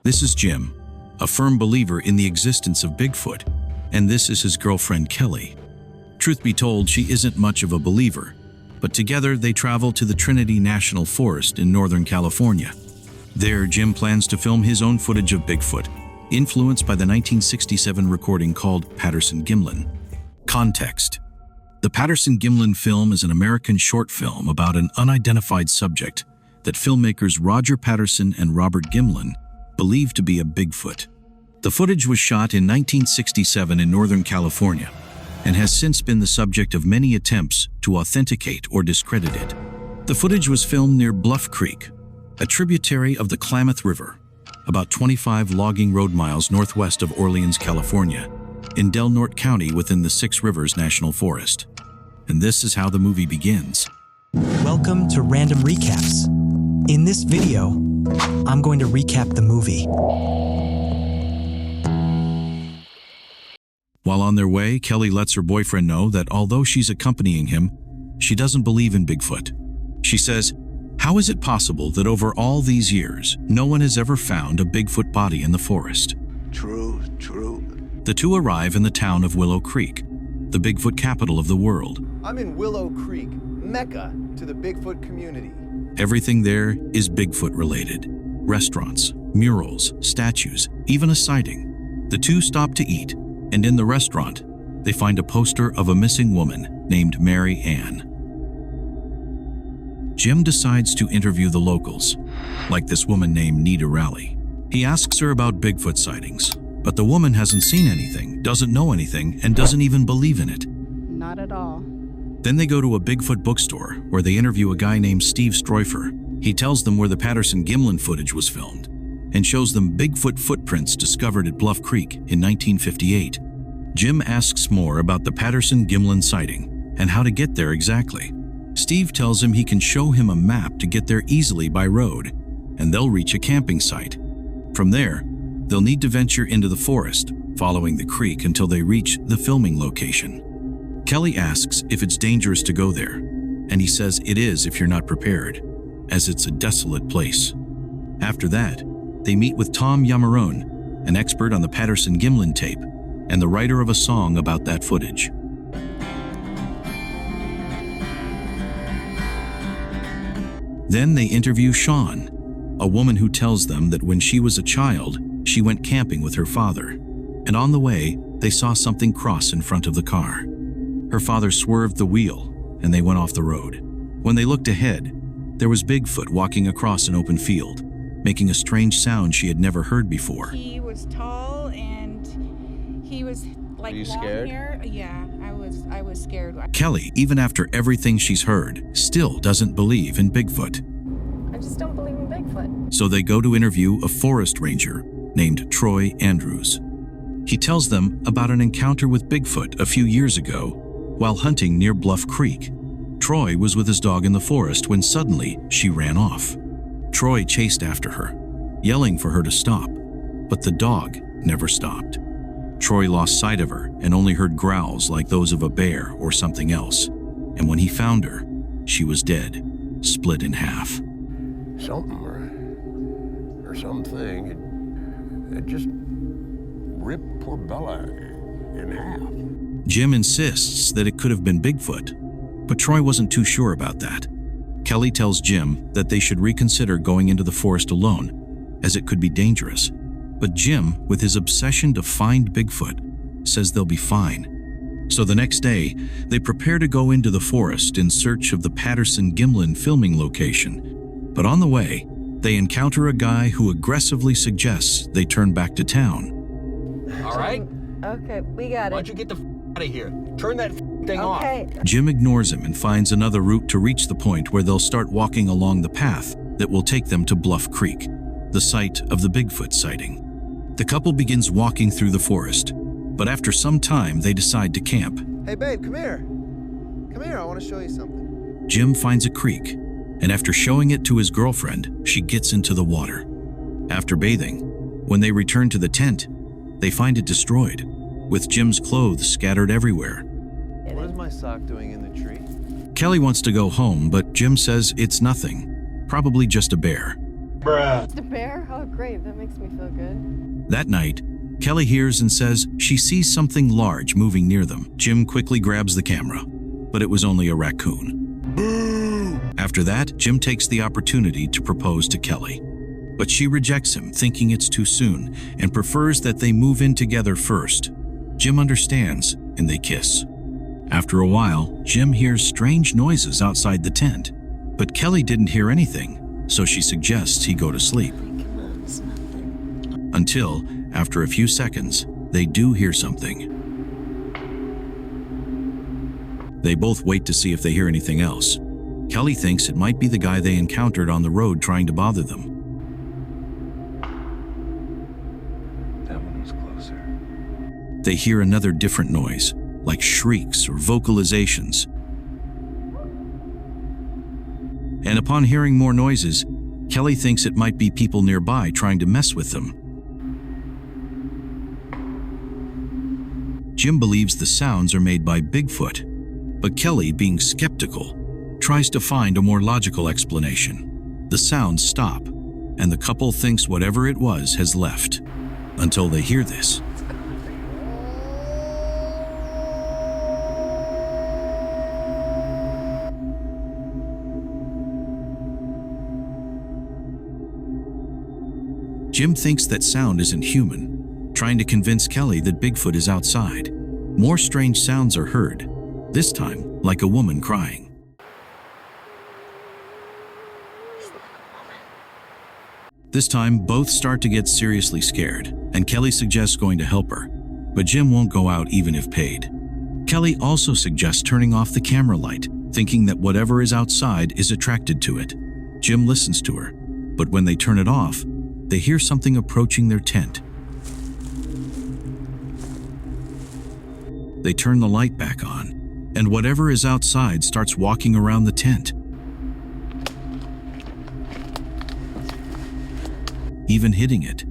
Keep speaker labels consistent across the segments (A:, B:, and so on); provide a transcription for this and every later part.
A: This is Jim, a firm believer in the existence of Bigfoot, and this is his girlfriend Kelly. Truth be told, she isn't much of a believer, but together they travel to the Trinity National Forest in Northern California. There, Jim plans to film his own footage of Bigfoot, influenced by the 1967 recording called Patterson-Gimlin. Context: the Patterson-Gimlin film is an American short film about an unidentified subject that filmmakers Roger Patterson and Robert Gimlin believed to be a Bigfoot. The footage was shot in 1967 in Northern California and has since been the subject of many attempts to authenticate or discredit it. The footage was filmed near Bluff Creek, a tributary of the Klamath River, about 25 logging road miles northwest of Orleans, California, in Del Norte County within the Six Rivers National Forest. And this is how the movie begins.
B: Welcome to Random Recaps. In this video, I'm going to recap the movie.
A: While on their way, Kelly lets her boyfriend know that although she's accompanying him, she doesn't believe in Bigfoot. She says, "How is it possible that over all these years, no one has ever found a Bigfoot body in the forest?"
C: True.
A: The two arrive in the town of Willow Creek, the Bigfoot capital of the world.
D: I'm in Willow Creek, Mecca to the Bigfoot community.
A: Everything there is Bigfoot related. Restaurants, murals, statues, even a sighting. The two stop to eat, and in the restaurant, they find a poster of a missing woman named Mary Ann. Jim decides to interview the locals, like this woman named Nita Rowley. He asks her about Bigfoot sightings, but the woman hasn't seen anything, doesn't know anything, and doesn't even believe in it.
E: Not at all.
A: Then they go to a Bigfoot bookstore where they interview a guy named Steve Stroifer. He tells them where the Patterson-Gimlin footage was filmed and shows them Bigfoot footprints discovered at Bluff Creek in 1958. Jim asks more about the Patterson-Gimlin sighting and how to get there exactly. Steve tells him he can show him a map to get there easily by road, and they'll reach a camping site. From there, they'll need to venture into the forest, following the creek until they reach the filming location. Kelly asks if it's dangerous to go there, and he says it is if you're not prepared, as it's a desolate place. After that, they meet with Tom Yamarone, an expert on the Patterson-Gimlin tape, and the writer of a song about that footage. Then they interview Sean, a woman who tells them that when she was a child, she went camping with her father, and on the way, they saw something cross in front of the car. Her father swerved the wheel, and they went off the road. When they looked ahead, there was Bigfoot walking across an open field, making a strange sound she had never heard before.
E: He was tall and he was like
D: Were you
E: long
D: scared?
E: hair. Yeah, I was scared.
A: Kelly, even after everything she's heard, still doesn't believe in Bigfoot.
E: I just don't believe in Bigfoot.
A: So they go to interview a forest ranger named Troy Andrews. He tells them about an encounter with Bigfoot a few years ago while hunting near Bluff Creek. Troy was with his dog in the forest when suddenly she ran off. Troy chased after her, yelling for her to stop, but the dog never stopped. Troy lost sight of her and only heard growls like those of a bear or something else. And when he found her, she was dead, split in half.
C: Something or something. It just ripped poor Bella in half.
A: Jim insists that it could have been Bigfoot, but Troy wasn't too sure about that. Kelly tells Jim that they should reconsider going into the forest alone, as it could be dangerous. But Jim, with his obsession to find Bigfoot, says they'll be fine. So the next day, they prepare to go into the forest in search of the Patterson-Gimlin filming location. But on the way, they encounter a guy who aggressively suggests they turn back to town.
F: All right?
G: Okay, we got
F: Why
G: it.
F: don't you get the out of here? Turn that thing off.
G: Okay.
A: Jim ignores him and finds another route to reach the point where they'll start walking along the path that will take them to Bluff Creek, the site of the Bigfoot sighting. The couple begins walking through the forest, but after some time they decide to camp.
D: Hey babe, come here. Come here, I want to show you something.
A: Jim finds a creek, and after showing it to his girlfriend, she gets into the water. After bathing, when they return to the tent, they find it destroyed, with Jim's clothes scattered everywhere.
D: What is my sock doing in the tree?
A: Kelly wants to go home, but Jim says it's nothing, probably just a bear.
G: It's a bear? Oh, great. That makes me feel good.
A: That night, Kelly hears and says she sees something large moving near them. Jim quickly grabs the camera, but it was only a raccoon. After that, Jim takes the opportunity to propose to Kelly, but she rejects him, thinking it's too soon, and prefers that they move in together first. Jim understands, and they kiss. After a while, Jim hears strange noises outside the tent, but Kelly didn't hear anything, so she suggests he go to sleep. Until, after a few seconds, they do hear something. They both wait to see if they hear anything else. Kelly thinks it might be the guy they encountered on the road trying to bother them.
H: That one was closer.
A: They hear another different noise, like shrieks or vocalizations. And upon hearing more noises, Kelly thinks it might be people nearby trying to mess with them. Jim believes the sounds are made by Bigfoot, but Kelly, being skeptical, tries to find a more logical explanation. The sounds stop, and the couple thinks whatever it was has left, until they hear this. Jim thinks that sound isn't human, trying to convince Kelly that Bigfoot is outside. More strange sounds are heard, this time like a woman crying. This time, both start to get seriously scared, and Kelly suggests going to help her, but Jim won't go out even if paid. Kelly also suggests turning off the camera light, thinking that whatever is outside is attracted to it. Jim listens to her, but when they turn it off, they hear something approaching their tent. They turn the light back on, and whatever is outside starts walking around the tent, even hitting it.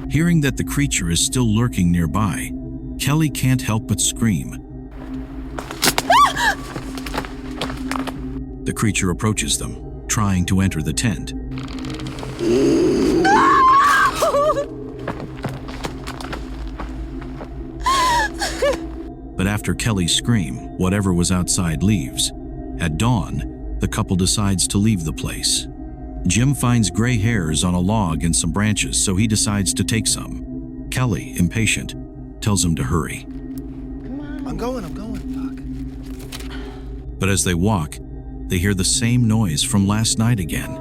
A: Hearing that the creature is still lurking nearby, Kelly can't help but scream. The creature approaches them, trying to enter the tent. But after Kelly's scream, whatever was outside leaves. At dawn, the couple decides to leave the place. Jim finds gray hairs on a log and some branches, so he decides to take some. Kelly, impatient, tells him to hurry.
D: I'm going, fuck.
A: But as they walk, they hear the same noise from last night again.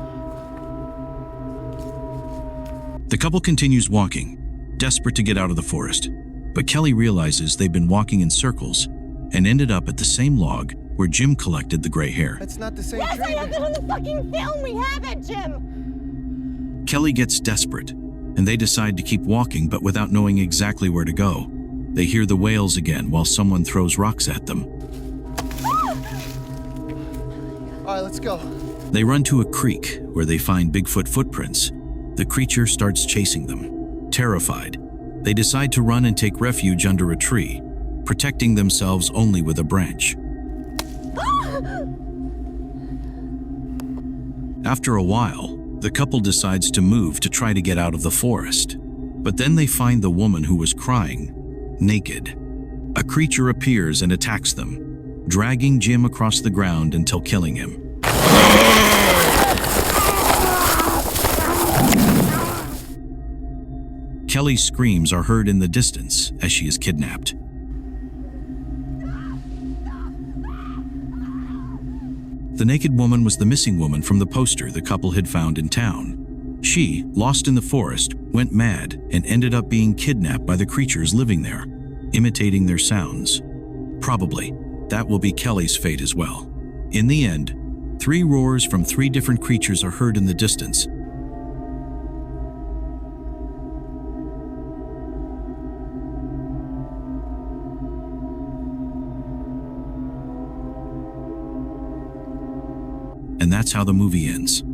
A: The couple continues walking, desperate to get out of the forest, but Kelly realizes they've been walking in circles and ended up at the same log where Jim collected the gray hair.
D: That's not the same
G: Yes,
D: tree.
G: I have it on the fucking film. We have it, Jim.
A: Kelly gets desperate, and they decide to keep walking, but without knowing exactly where to go. They hear the wails again while someone throws rocks at them.
D: All right, let's go.
A: They run to a creek where they find Bigfoot footprints. The creature starts chasing them. Terrified, they decide to run and take refuge under a tree, protecting themselves only with a branch. After a while, the couple decides to move to try to get out of the forest. But then they find the woman who was crying, naked. A creature appears and attacks them, dragging Jim across the ground until killing him. Kelly's screams are heard in the distance as she is kidnapped. The naked woman was the missing woman from the poster the couple had found in town. She, lost in the forest, went mad and ended up being kidnapped by the creatures living there, imitating their sounds. Probably, that will be Kelly's fate as well. In the end, 3 roars from 3 different creatures are heard in the distance. And that's how the movie ends.